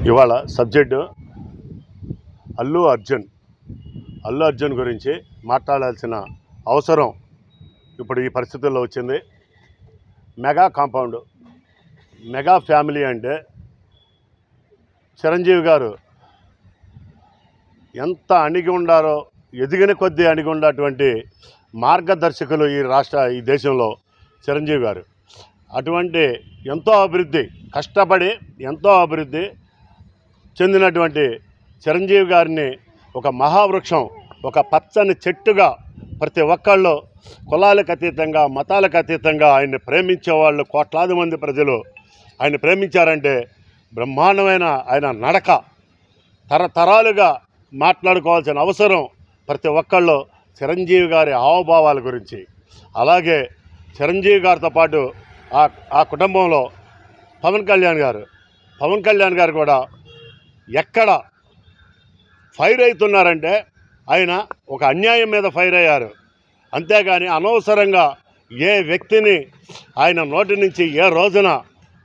ఇవాళ సబ్జెక్టు అల్లు అర్జున్ గురించి మాట్లాడాల్సిన అవసరం ఇప్పుడు ఈ పరిస్థితుల్లో వచ్చింది. మెగా కాంపౌండ్, మెగా ఫ్యామిలీ అంటే చిరంజీవి గారు ఎంత అణిగి ఉండారో, ఎదిగిన కొద్దీ అణిగి ఉన్నటువంటి మార్గదర్శకులు ఈ దేశంలో చిరంజీవి గారు. అటువంటి ఎంతో అభివృద్ధి, కష్టపడి ఎంతో అభివృద్ధి చెందినటువంటి చిరంజీవి గారిని ఒక మహావృక్షం, ఒక పచ్చని చెట్టుగా ప్రతి ఒక్కళ్ళు కులాలకు అతీతంగా, మతాలకు అతీతంగా ఆయన్ని ప్రేమించేవాళ్ళు కోట్లాది మంది ప్రజలు ఆయన ప్రేమించారంటే బ్రహ్మాండమైన ఆయన నడక తరతరాలుగా మాట్లాడుకోవాల్సిన అవసరం ప్రతి ఒక్కళ్ళు చిరంజీవి గారి హావభావాల గురించి. అలాగే చిరంజీవి గారితో పాటు ఆ కుటుంబంలో పవన్ కళ్యాణ్ గారు కూడా ఎక్కడ ఫైర్ అవుతున్నారంటే ఆయన ఒక అన్యాయం మీద ఫైర్ అయ్యారు. అంతేగాని అనవసరంగా ఏ వ్యక్తిని ఆయన నోటి నుంచి ఏ రోజున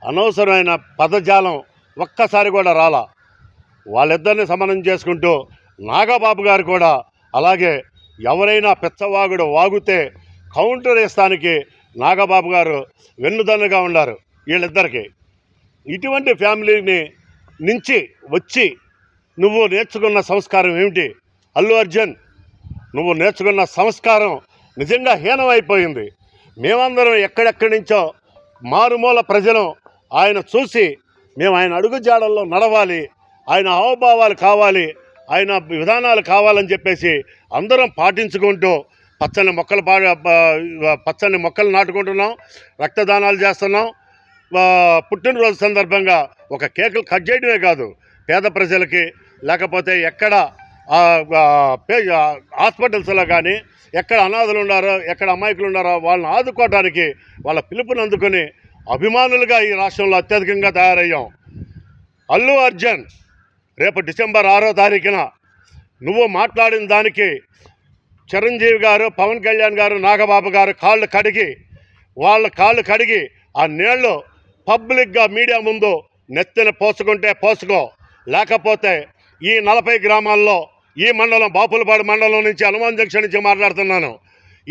అనవసరమైన పదజాలం ఒక్కసారి కూడా రాలా. వాళ్ళిద్దరిని సమన్వయం చేసుకుంటూ నాగబాబు గారు కూడా అలాగే ఎవరైనా పెచ్చవాగుడు వాగుతే కౌంటర్ వేస్తానికి నాగబాబు గారు వెన్నుదన్నుగా ఉన్నారు వీళ్ళిద్దరికి. ఇటువంటి ఫ్యామిలీని నుంచి వచ్చి నువ్వు నేర్చుకున్న సంస్కారం ఏమిటి అల్లు అర్జున్? నువ్వు నేర్చుకున్న సంస్కారం నిజంగా హీనమైపోయింది. మేమందరం ఎక్కడెక్కడి నుంచో మారుమూల ప్రజలు ఆయన చూసి మేము ఆయన అడుగుజాడల్లో నడవాలి, ఆయన హావభావాలు కావాలి, ఆయన విధానాలు కావాలని చెప్పేసి అందరం పాటించుకుంటూ పచ్చని మొక్కలు నాటుకుంటున్నాం, రక్తదానాలు చేస్తున్నాం. పుట్టినరోజు సందర్భంగా ఒక కేకులు కట్ చేయడమే కాదు, పేద ప్రజలకి లేకపోతే ఎక్కడ హాస్పిటల్స్లో కానీ ఎక్కడ అనాథలు ఉన్నారో, ఎక్కడ అమాయకులు ఉన్నారో వాళ్ళని ఆదుకోవడానికి వాళ్ళ పిలుపుని అందుకుని అభిమానులుగా ఈ రాష్ట్రంలో అత్యధికంగా తయారయ్యాం. అల్లు అర్జున్ రేపు డిసెంబర్ 6వ తారీఖున నువ్వు మాట్లాడిన దానికి చిరంజీవి గారు, పవన్ కళ్యాణ్ గారు, నాగబాబు గారు వాళ్ళ కాళ్ళు కడిగి ఆ నీళ్లు పబ్లిక్గా మీడియా ముందు నెత్తిన పోసుకుంటే పోసుకో, లేకపోతే ఈ 40 గ్రామాల్లో ఈ మండలం బాపులపాడు మండలం నుంచి హనుమాన్ జంక్షన్ నుంచి మాట్లాడుతున్నాను.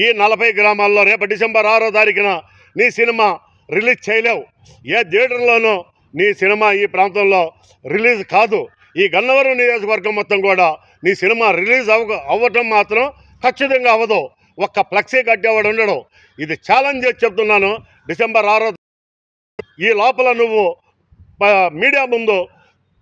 ఈ 40 గ్రామాల్లో రేపు డిసెంబర్ 6వ తారీఖున నీ సినిమా రిలీజ్ చేయలేవు. ఏ థియేటర్లోనూ నీ సినిమా ఈ ప్రాంతంలో రిలీజ్ కాదు. ఈ గన్నవరం నియోజకవర్గం మొత్తం కూడా నీ సినిమా రిలీజ్ అవ్వటం మాత్రం ఖచ్చితంగా అవ్వదు. ఒక్క ఫ్లెక్సీ కట్టేవాడు ఉండడు. ఇది ఛాలెంజ్ చేసి చెప్తున్నాను. డిసెంబర్ 6వ ఈ లోపల నువ్వు మీడియా ముందు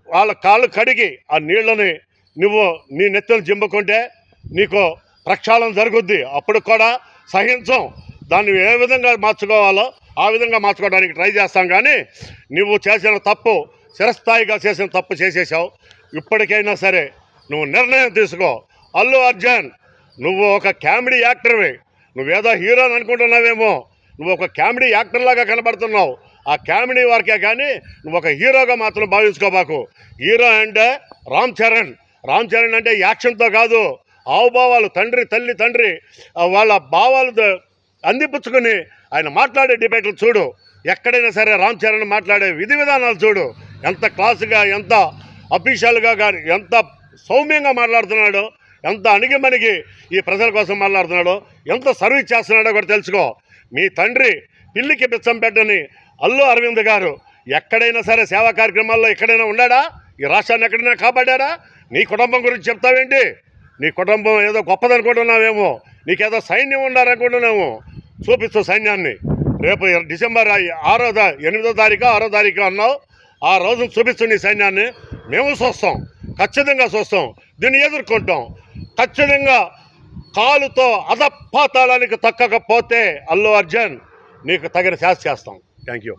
వాళ్ళ కాళ్ళు కడిగి ఆ నీళ్ళని నువ్వు నీ నెత్తలు జింపుకుంటే నీకు ప్రక్షాళన జరుగుద్ది. అప్పుడు కూడా సహించం. దాన్ని ఏ విధంగా మార్చుకోవాలో ఆ విధంగా మార్చుకోవడానికి ట్రై చేస్తాం. కానీ నువ్వు చేసిన తప్పు, చిరస్థాయిగా చేసిన తప్పు చేసేసావు. ఇప్పటికైనా సరే నువ్వు నిర్ణయం తీసుకో. అల్లు అర్జున్, నువ్వు ఒక కామెడీ యాక్టర్వి. నువ్వేదో హీరోని అనుకుంటున్నావేమో, నువ్వు ఒక కామెడీ యాక్టర్లాగా కనబడుతున్నావు. ఆ కామెడీ వరకే కానీ నువ్వు ఒక హీరోగా మాత్రం భావించుకోబాకు. హీరో అంటే రామ్ చరణ్ అంటే యాక్షన్తో కాదు, హావభావాలు, తండ్రి వాళ్ళ భావాలు అందిపుచ్చుకొని ఆయన మాట్లాడే డిబేట్లు చూడు. ఎక్కడైనా సరే రామ్ చరణ్ మాట్లాడే విధి విధానాలు చూడు. ఎంత క్లాసుగా, ఎంత అఫీషియల్గా కానీ, ఎంత సౌమ్యంగా మాట్లాడుతున్నాడో, ఎంత అణిగిమణిగి ఈ ప్రజల కోసం మాట్లాడుతున్నాడో, ఎంత సర్వీస్ చేస్తున్నాడో కూడా తెలుసుకో. మీ తండ్రి పిల్లికి బిచ్చం పెట్టని అల్లు అరవింద్ గారు ఎక్కడైనా సరే సేవా కార్యక్రమాల్లో ఎక్కడైనా ఉన్నాడా? ఈ రాష్ట్రాన్ని ఎక్కడైనా కాపాడారా? నీ కుటుంబం గురించి చెప్తావేంటి? నీ కుటుంబం ఏదో గొప్పదనుకుంటున్నావేమో, నీకేదో సైన్యం ఉండాలనుకుంటున్నాము. చూపిస్తూ సైన్యాన్ని రేపు డిసెంబర్ 8వ తారీఖు 6వ తారీఖు అన్నావు. ఆ రోజున చూపిస్తూ నీ సైన్యాన్ని మేము చూస్తాం, ఖచ్చితంగా చూస్తాం, దీన్ని ఎదుర్కొంటాం. ఖచ్చితంగా కాలుతో అధపాతాళానికి తక్కకపోతే అల్లు అర్జున్ నీకు తగిన శాస్తి చేస్తాం. Thank you.